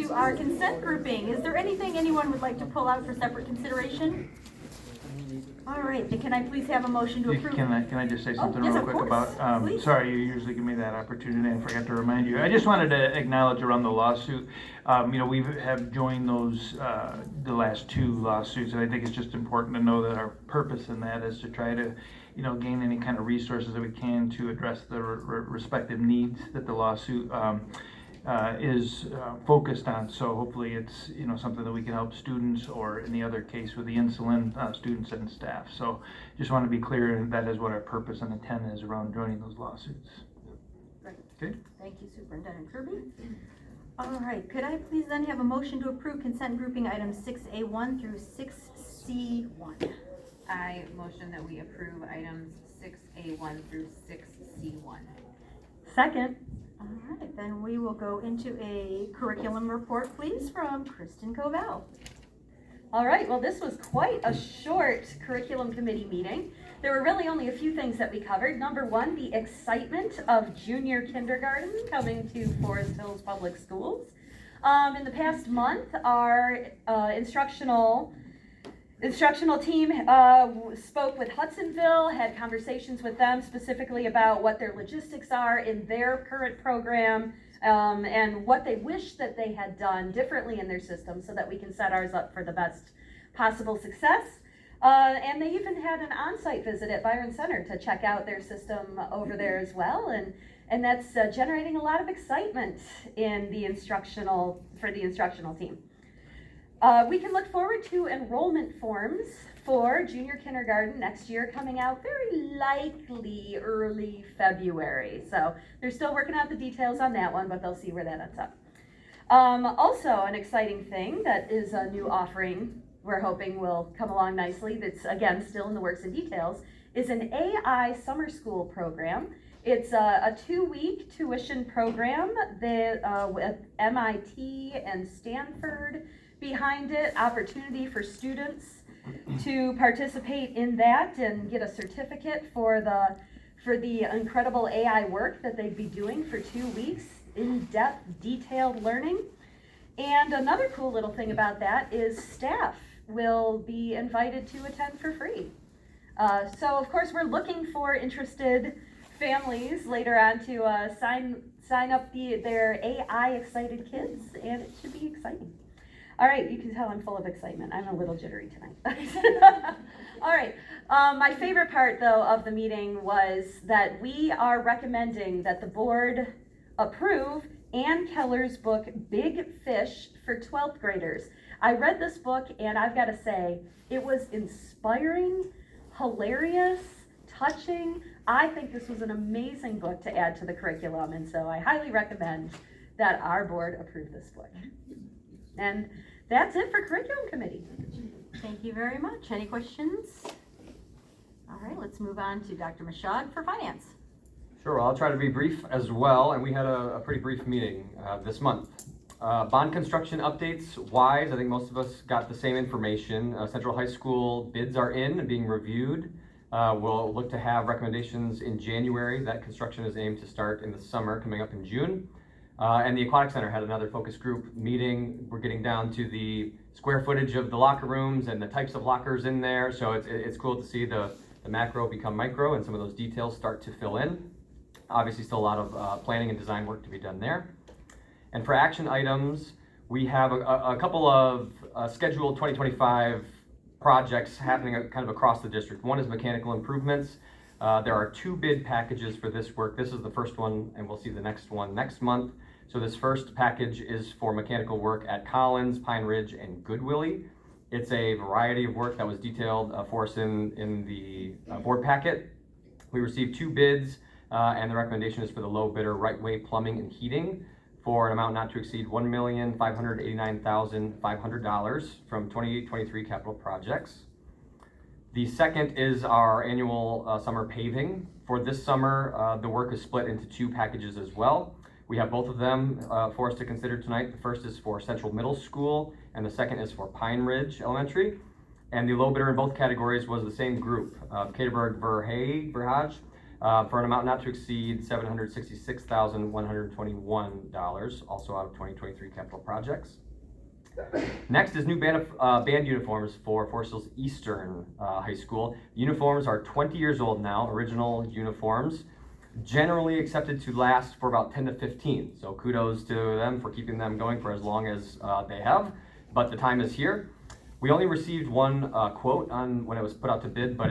to our consent grouping. Is there anything anyone would like to pull out for separate consideration? All right, then can I please have a motion to approve? Can I just say something yes, real of quick course. about, sorry, you usually give me that opportunity and I forgot to remind you. I just wanted to acknowledge around the lawsuit, we have joined those, the last two lawsuits, and I think it's just important to know that our purpose in that is to try to, gain any kind of resources that we can to address the respective needs that the lawsuit is focused on. So hopefully it's something that we can help students, or in the other case with the insulin, students and staff. So just want to be clear, and that is what our purpose and intent is around joining those lawsuits. Great. Okay. Thank you, Superintendent Kirby. All right, could I please then have a motion to approve consent grouping items 6A1 through 6C1? I motion that we approve items 6A1 through 6C1. Second. All right, then we will go into a curriculum report, please, from Kristen Covell. All right, well, this was quite a short curriculum committee meeting. There were really only a few things that we covered. Number one, the excitement of junior kindergarten coming to Forest Hills Public Schools. In the past month, our instructional team spoke with Hudsonville, had conversations with them specifically about what their logistics are in their current program, and what they wish that they had done differently in their system so that we can set ours up for the best possible success. And they even had an on-site visit at Byron Center to check out their system over there as well, and that's generating a lot of excitement in the instructional team. We can look forward to enrollment forms for junior kindergarten next year coming out very likely early February. So they're still working out the details on that one, but they'll see where that ends up. Also, an exciting thing that is a new offering we're hoping will come along nicely, that's again still in the works and details, is an AI summer school program. It's a 2-week tuition program that, with MIT and Stanford behind it, opportunity for students to participate in that and get a certificate for the incredible AI work that they'd be doing for 2 weeks, in-depth, detailed learning. And another cool little thing about that is staff will be invited to attend for free. So of course we're looking for interested families later on to sign up their AI excited kids, and it should be exciting. All right, you can tell I'm full of excitement. I'm a little jittery tonight. All right, my favorite part though of the meeting was that we are recommending that the board approve Ann Keller's book, Big Fish, for 12th graders. I read this book and I've got to say, it was inspiring, hilarious, touching. I think this was an amazing book to add to the curriculum, and so I highly recommend that our board approve this book. And that's it for curriculum committee. Thank you very much. Any questions? All right, let's move on to Dr. Michaud for finance. Sure, I'll try to be brief as well, and we had a pretty brief meeting this month. Bond construction updates wise, I think most of us got the same information. Central High School bids are in and being reviewed. We'll look to have recommendations in January. That construction is aimed to start in the summer, coming up in June. And the Aquatic Center had another focus group meeting. We're getting down to the square footage of the locker rooms and the types of lockers in there. So it's cool to see the macro become micro and some of those details start to fill in. Obviously still a lot of planning and design work to be done there. And for action items, we have a couple of scheduled 2025 projects happening kind of across the district. One is mechanical improvements. There are 2 bid packages for this work. This is the first one, and we'll see the next one next month. So this first package is for mechanical work at Collins, Pine Ridge, and Goodwillie. It's a variety of work that was detailed for us in the board packet. We received 2 bids, and the recommendation is for the low bidder, Right Way Plumbing and Heating, for an amount not to exceed $1,589,500 from 2023 capital projects. The second is our annual summer paving. For this summer, the work is split into 2 packages as well. We have both of them for us to consider tonight. The first is for Central Middle School, and the second is for Pine Ridge Elementary. And the low bidder in both categories was the same group, Caterberg Verhage. for an amount not to exceed $766,121, also out of 2023 capital projects. Next is new band uniforms for Forest Hills Eastern High School. Uniforms are 20 years old now, original uniforms, generally accepted to last for about 10 to 15. So kudos to them for keeping them going for as long as they have, but the time is here. We only received one quote on when it was put out to bid, but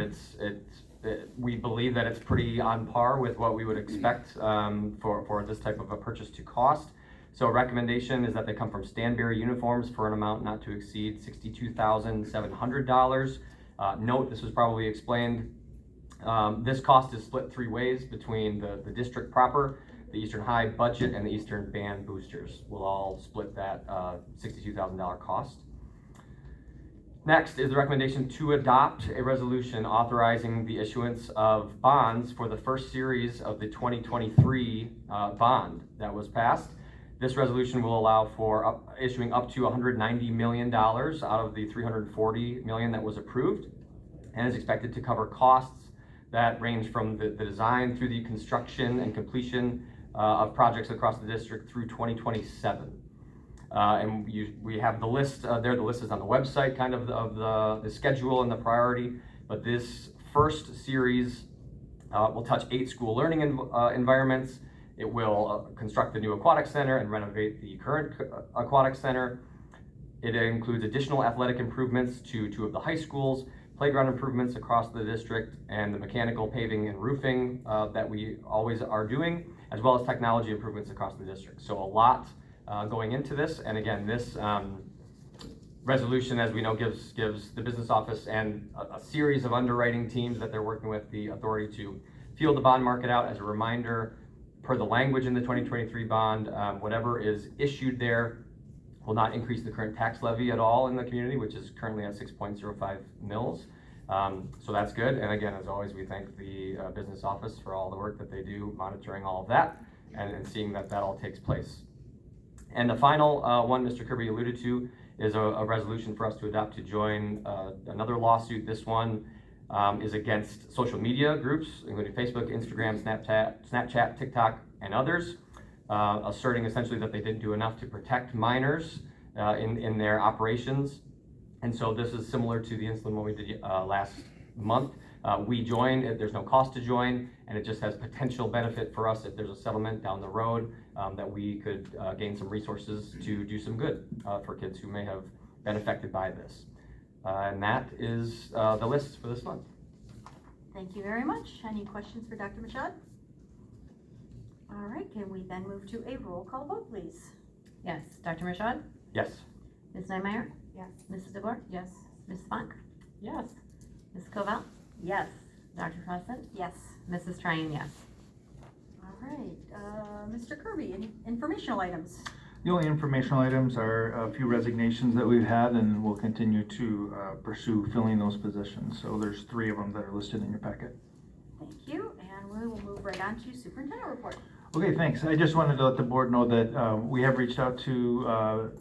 we believe that it's pretty on par with what we would expect for this type of a purchase to cost. So a recommendation is that they come from Stanberry Uniforms for an amount not to exceed $62,700. Note, this was probably explained, this cost is split three ways between the district proper, the Eastern High budget, and the Eastern Band boosters. We'll all split that $62,000 cost. Next is the recommendation to adopt a resolution authorizing the issuance of bonds for the first series of the 2023 bond that was passed. This resolution will allow for issuing up to $190 million out of the $340 million that was approved, and is expected to cover costs that range from the design through the construction and completion of projects across the district through 2027. And we have the list there. The list is on the website, kind of the schedule and the priority. But this first series will touch 8 school learning environments. It will construct the new aquatic center and renovate the current aquatic center. It includes additional athletic improvements to 2 of the high schools, playground improvements across the district, and the mechanical paving and roofing that we always are doing, as well as technology improvements across the district. So a lot going into this, and again, this resolution, as we know, gives the business office and a series of underwriting teams that they're working with the authority to feel the bond market out. As a reminder, per the language in the 2023 bond, whatever is issued there will not increase the current tax levy at all in the community, which is currently at 6.05 mils. So that's good. And again, as always, we thank the business office for all the work that they do monitoring all of that and seeing that all takes place. And the final one Mr. Kirby alluded to is a resolution for us to adopt to join another lawsuit. This one is against social media groups, including Facebook, Instagram, Snapchat, TikTok, and others, asserting essentially that they didn't do enough to protect minors in their operations. And so this is similar to the incident we did last month. We joined, there's no cost to join, and it just has potential benefit for us if there's a settlement down the road that we could gain some resources to do some good for kids who may have been affected by this. And that is the list for this month. Thank you very much. Any questions for Dr. Machad? All right, can we then move to a roll call vote, please? Yes. Dr. Rashad? Yes. Ms. Niemeyer? Yes. Mrs. DeBoer? Yes. Ms. Funk? Yes. Ms. Covell? Yes. Dr. Fawcett? Yes. Mrs. Tryon, yes. All right, Mr. Kirby, any informational items? The only informational items are a few resignations that we've had, and we'll continue to pursue filling those positions. So there's 3 of them that are listed in your packet. Thank you, and we will move right on to superintendent report. Okay, thanks. I just wanted to let the board know that we have reached out to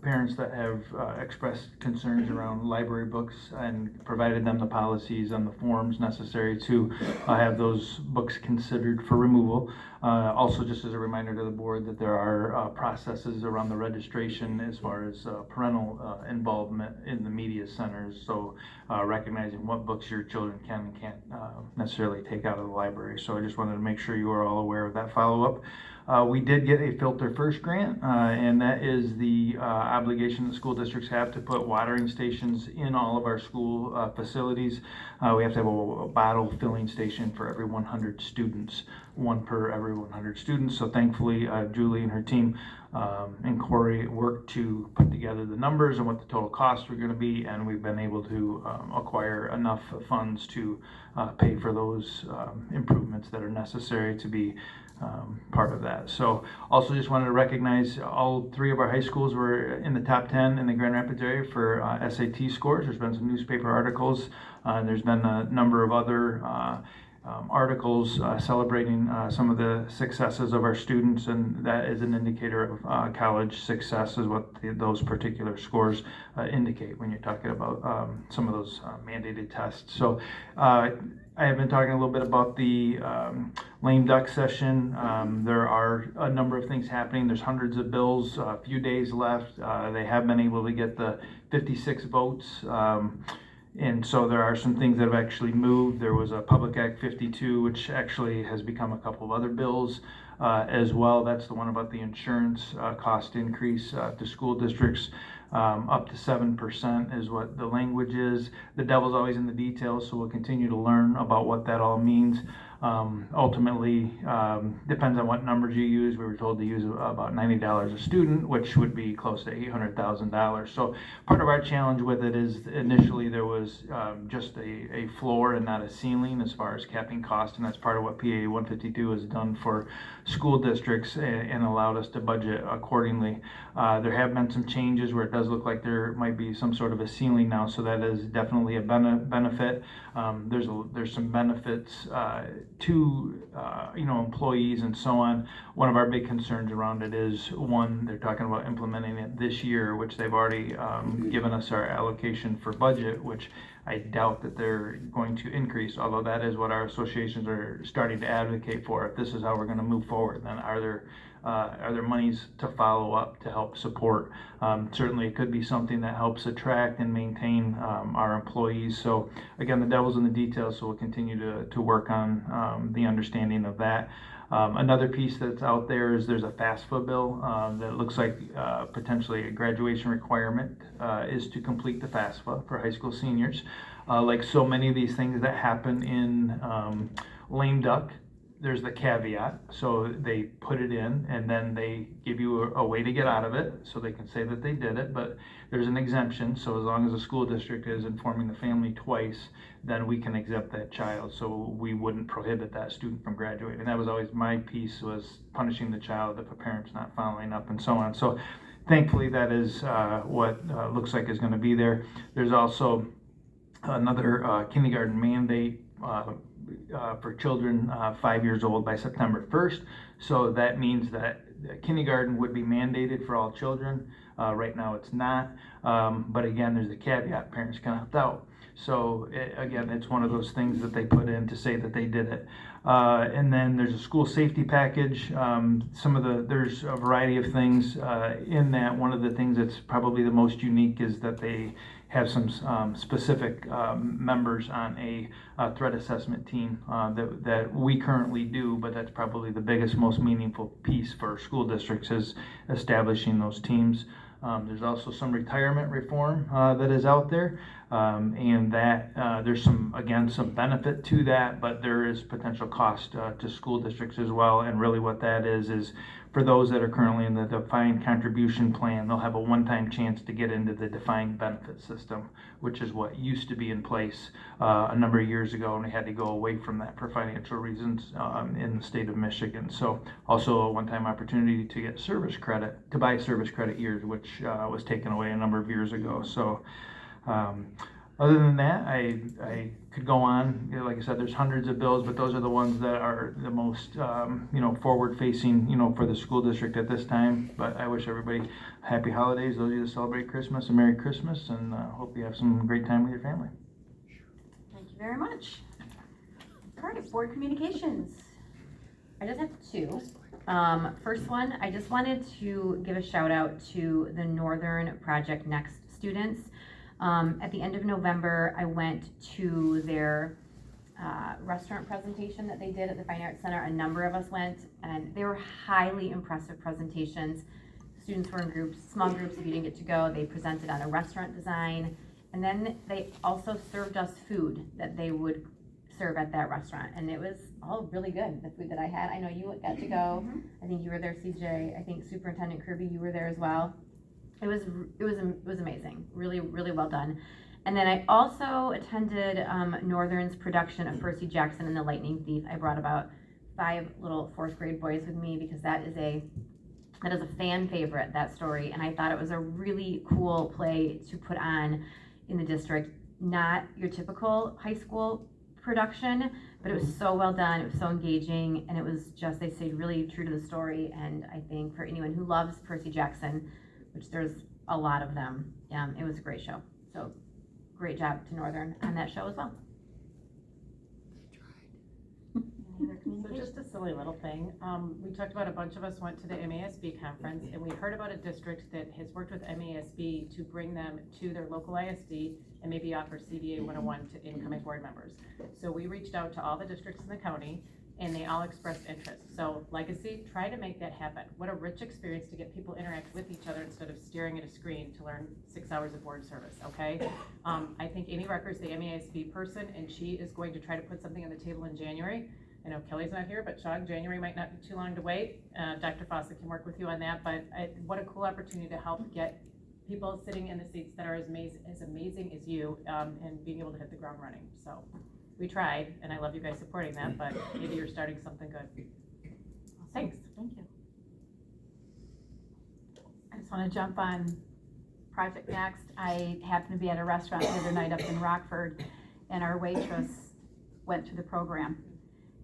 parents that have expressed concerns around library books and provided them the policies and the forms necessary to have those books considered for removal. Also, just as a reminder to the board that there are processes around the registration as far as parental involvement in the media centers. So recognizing what books your children can and can't necessarily take out of the library. So I just wanted to make sure you are all aware of that follow-up. We did get a Filter First grant, and that is the obligation that school districts have to put watering stations in all of our school facilities. We have to have a bottle filling station for every 100 students, 1 per every 100 students. So thankfully, Julie and her team and Corey worked to put together the numbers and what the total costs were going to be, and we've been able to acquire enough funds to pay for those improvements that are necessary to be part of that. So also just wanted to recognize all 3 of our high schools were in the top 10 in the Grand Rapids area for SAT scores. There's been some newspaper articles. There's been a number of other articles celebrating some of the successes of our students, and that is an indicator of college success, is what those particular scores indicate when you're talking about some of those mandated tests. So I have been talking a little bit about the lame duck session. There are a number of things happening. There's hundreds of bills, a few days left. They have been able to get the 56 votes. And so there are some things that have actually moved. There was a Public Act 52, which actually has become a couple of other bills as well. That's the one about the insurance cost increase to school districts. Up to 7% is what the language is. The devil's always in the details, so we'll continue to learn about what that all means. Ultimately, depends on what numbers you use. We were told to use about $90 a student, which would be close to $800,000. So part of our challenge with it is initially there was just a floor and not a ceiling as far as capping cost, and that's part of what PA 152 has done for school districts and allowed us to budget accordingly. There have been some changes where it does look like there might be some sort of a ceiling now, so that is definitely a benefit. There's some benefits to employees and so on. One of our big concerns around it is, one, they're talking about implementing it this year, which they've already given us our allocation for budget, which I doubt that they're going to increase, although that is what our associations are starting to advocate for. If this is how we're going to move forward, then are there monies to follow up to help support? Certainly it could be something that helps attract and maintain our employees. So again, the devil's in the details, so we'll continue to work on the understanding of that. Another piece that's out there is there's a FAFSA bill that looks like potentially a graduation requirement is to complete the FAFSA for high school seniors. Like so many of these things that happen in lame duck, there's the caveat. So they put it in and then they give you a way to get out of it, so they can say that they did it, but there's an exemption. So as long as the school district is informing the family twice, then we can exempt that child. So we wouldn't prohibit that student from graduating. That was always my piece, was punishing the child if a parent's not following up and so on. So thankfully that is what looks like is going to be there. There's also another kindergarten mandate for children 5 years old by September 1st. So that means that kindergarten would be mandated for all children. Right now it's not. But again, there's a caveat, parents can opt out. So again, it's one of those things that they put in to say that they did it. And then there's a school safety package. There's a variety of things in that. One of the things that's probably the most unique is that they have some specific members on a threat assessment team that we currently do, but that's probably the biggest, most meaningful piece for school districts, is establishing those teams. There's also some retirement reform that is out there, and that there's some benefit to that, but there is potential cost to school districts as well. And really what that is for those that are currently in the defined contribution plan, they'll have a one-time chance to get into the defined benefit system, which is what used to be in place a number of years ago, and we had to go away from that for financial reasons in the state of Michigan. So also a one-time opportunity to get service credit, to buy service credit years, which was taken away a number of years ago. So other than that, I could go on. Like I said, there's hundreds of bills, but those are the ones that are the most, forward-facing, for the school district at this time. But I wish everybody happy holidays, those of you that celebrate Christmas, and Merry Christmas, and hope you have some great time with your family. Thank you very much. All right, board communications. I just have two. First one, I just wanted to give a shout out to the Northern Project Next students. At the end of November, I went to their restaurant presentation that they did at the Fine Arts Center. A number of us went, and they were highly impressive presentations. Students were in groups, small groups if you didn't get to go. They presented on a restaurant design, and then they also served us food that they would serve at that restaurant, and it was all really good, the food that I had. I know you got to go. I think you were there, CJ. I think Superintendent Kirby, you were there as well. It was amazing, really, really well done. And then I also attended Northern's production of Percy Jackson and the Lightning Thief. I brought about 5 little 4th grade boys with me because that is a fan favorite, that story, and I thought it was a really cool play to put on in the district. Not your typical high school production, but it was so well done, it was so engaging, and it was just, they stayed really true to the story, and I think for anyone who loves Percy Jackson, which there's a lot of them, it was a great show. So great job to Northern on that show as well. Any other So communication? just a silly little thing, we talked about a bunch of us went to the MASB conference, and we heard about a district that has worked with MASB to bring them to their local ISD and maybe offer CDA 101 to incoming board members. So we reached out to all the districts in the county, and they all expressed interest. So Legacy, try to make that happen. What a rich experience to get people interact with each other instead of staring at a screen to learn 6 hours of board service, okay? I think Amy Rucker's the MASB person, and she is going to try to put something on the table in January. I know Kelly's not here, but Sean, January might not be too long to wait. Dr. Fawcett can work with you on that, but what a cool opportunity to help get people sitting in the seats that are as amazing as you, and being able to hit the ground running. So we tried, and I love you guys supporting that, but maybe you're starting something good. Thanks. Thank you. I just want to jump on Project Next. I happened to be at a restaurant the other night up in Rockford, and our waitress went through the program.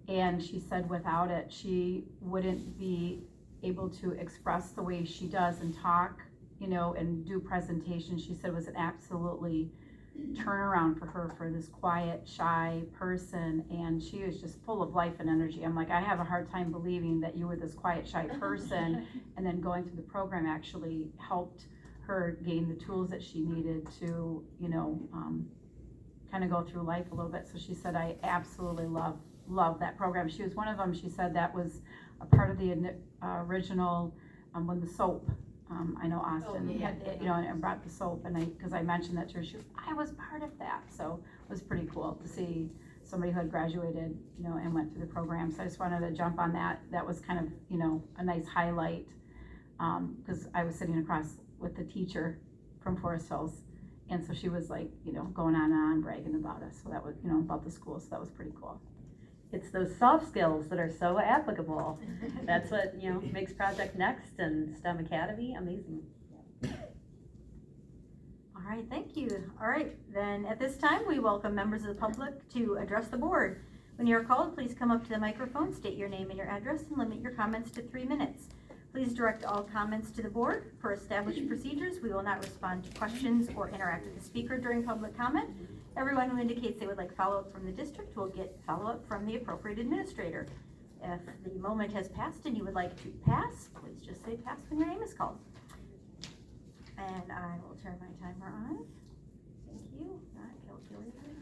And she said without it, she wouldn't be able to express the way she does and talk, you know, and do presentations. She said it was an absolutely turnaround for her, for this quiet, shy person, and she was just full of life and energy. I'm like, I have a hard time believing that you were this quiet, shy person, and then going through the program actually helped her gain the tools that she needed to, you know, kind of go through life a little bit. So she said, I absolutely love that program. She was one of them. She said that was a part of the original, when the soap, I know Austin had, you know, and brought the soap, and because I mentioned that to her, she was, I was part of that. So it was pretty cool to see somebody who had graduated, you know, and went through the program. So I just wanted to jump on that. That was kind of, you know, a nice highlight, because I was sitting across with the teacher from Forest Hills, and so she was like, you know, going on and on bragging about us. So that was, you know, about the school. So that was pretty cool. It's those soft skills that are so applicable. That's what, you know, makes Project Next and STEM Academy amazing. All right, thank you. All right, then at this time, we welcome members of the public to address the board. When you're called, please come up to the microphone, state your name and your address, and limit your comments to 3 minutes. Please direct all comments to the board. Per established procedures, we will not respond to questions or interact with the speaker during public comment. Everyone who indicates they would like follow-up from the district will get follow-up from the appropriate administrator. If the moment has passed and you would like to pass, please just say pass when your name is called. And I will turn my timer on. Thank you. Not calculator.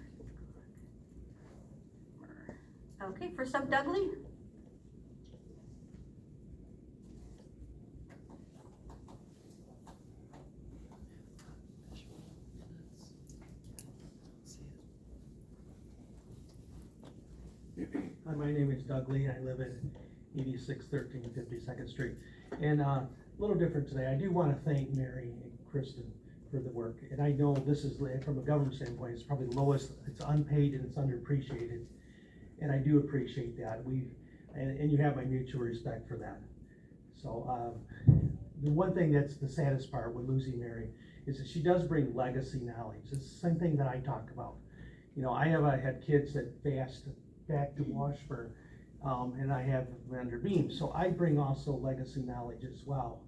Okay, first up, Dudley. Hi, my name is Doug Lee. I live at 8613 52nd Street. And a little different today. I do want to thank Mary and Kristen for the work. And I know this is, from a government standpoint, it's probably the lowest, it's unpaid and it's underappreciated. And I do appreciate that. And you have my mutual respect for that. So the one thing that's the saddest part with losing Mary is that she does bring legacy knowledge. It's the same thing that I talk about. You know, I have had kids that fast back to Washburn, and I have under Beam. So I bring also legacy knowledge as well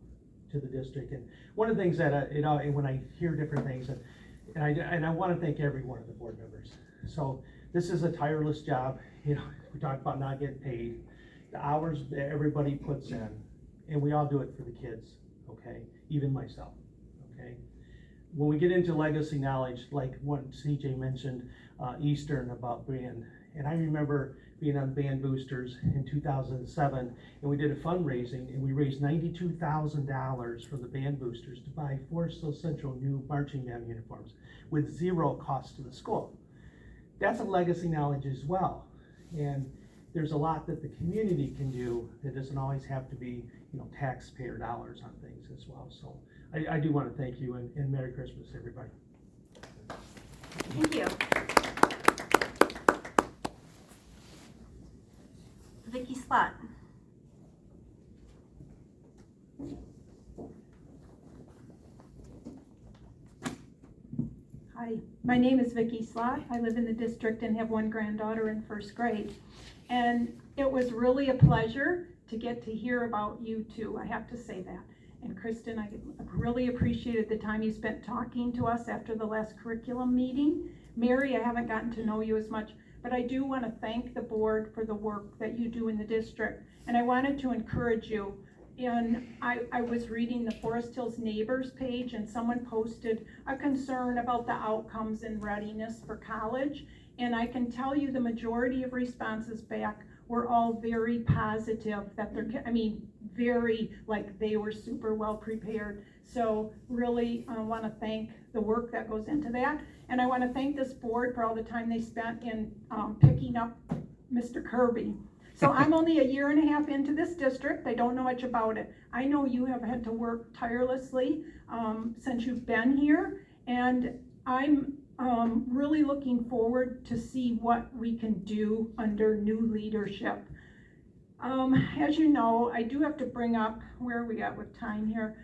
to the district. And one of the things that when I hear different things, and I want to thank every one of the board members. So this is a tireless job. You know, we talk about not getting paid, the hours that everybody puts in, and we all do it for the kids. Okay, even myself. Okay. When we get into legacy knowledge, like what CJ mentioned, Eastern about band. And I remember being on Band Boosters in 2007, and we did a fundraising, and we raised $92,000 for the Band Boosters to buy 4 Central new marching band uniforms with 0 cost to the school. That's a legacy knowledge as well. And there's a lot that the community can do that doesn't always have to be, you know, taxpayer dollars on things as well. So I do want to thank you, and Merry Christmas, everybody. Thank you. Vicki Slott. Hi, my name is Vicki Slott. I live in the district and have one granddaughter in first grade. And it was really a pleasure to get to hear about you two, I have to say that. And Kristen, I really appreciated the time you spent talking to us after the last curriculum meeting. Mary, I haven't gotten to know you as much, but I do want to thank the board for the work that you do in the district. And I wanted to encourage you. And I was reading the Forest Hills Neighbors page, and someone posted a concern about the outcomes and readiness for college. And I can tell you the majority of responses back were all very positive, that they're, very, like, they were super well prepared. So really want to thank the work that goes into that. And I want to thank this board for all the time they spent in picking up Mr. Kirby. So I'm only a year and a half into this district. I don't know much about it. I know you have had to work tirelessly since you've been here, and I'm really looking forward to see what we can do under new leadership. As you know, I do have to bring up, where are we at with time here?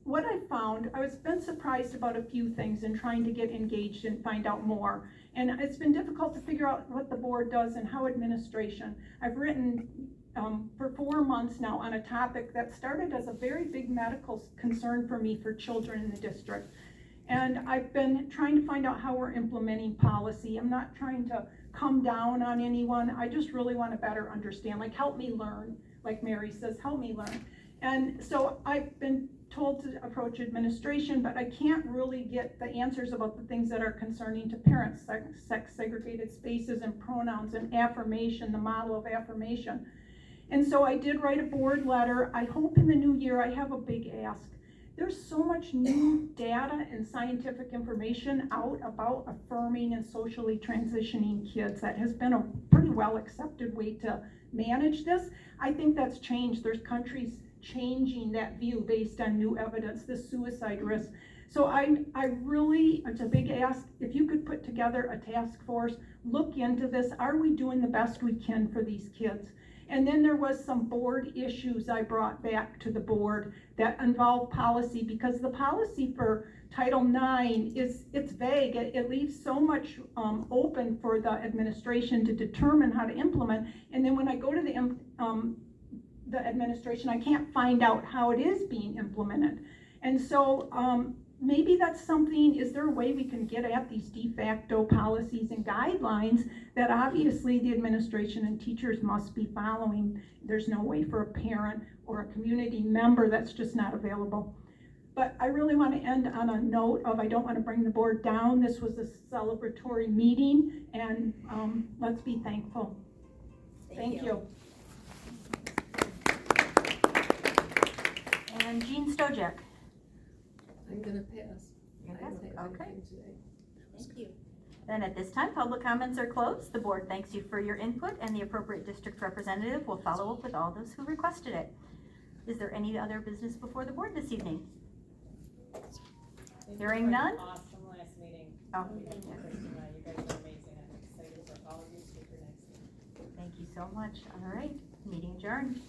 What I found, I was been surprised about a few things and trying to get engaged and find out more. And it's been difficult to figure out what the board does and how administration. I've written for 4 months now on a topic that started as a very big medical concern for me for children in the district. And I've been trying to find out how we're implementing policy. I'm not trying to come down on anyone. I just really want to better understand, like, help me learn, like Mary says, help me learn. And so I've been told to approach administration, but I can't really get the answers about the things that are concerning to parents, sex segregated spaces and pronouns and affirmation, the model of affirmation. And so I did write a board letter. I hope in the new year, I have a big ask. There's so much new data and scientific information out about affirming and socially transitioning kids that has been a pretty well accepted way to manage this. I think that's changed. There's countries changing that view based on new evidence, the suicide risk. So I really, it's a big ask, if you could put together a task force, look into this. Are we doing the best we can for these kids? And then there was some board issues I brought back to the board that involve policy, because the policy for Title IX it's vague. It leaves so much open for the administration to determine how to implement. And then when I go to the administration, I can't find out how it is being implemented. And so maybe that's something, is there a way we can get at these de facto policies and guidelines that obviously the administration and teachers must be following? There's no way for a parent or a community member that's just not available. But I really want to end on a note of, I don't want to bring the board down. This was a celebratory meeting, and let's be thankful. Thank you. And Jean Stojak. I'm gonna pass. You're I don't have okay. anything today. Thank you. Then at this time, public comments are closed. The board thanks you for your input, and the appropriate district representative will follow up with all those who requested it. Is there any other business before the board this evening? Hearing none? Awesome last meeting. Oh. You guys are amazing. I'm excited for all of you to take your next meeting. Thank you so much. All right, meeting adjourned.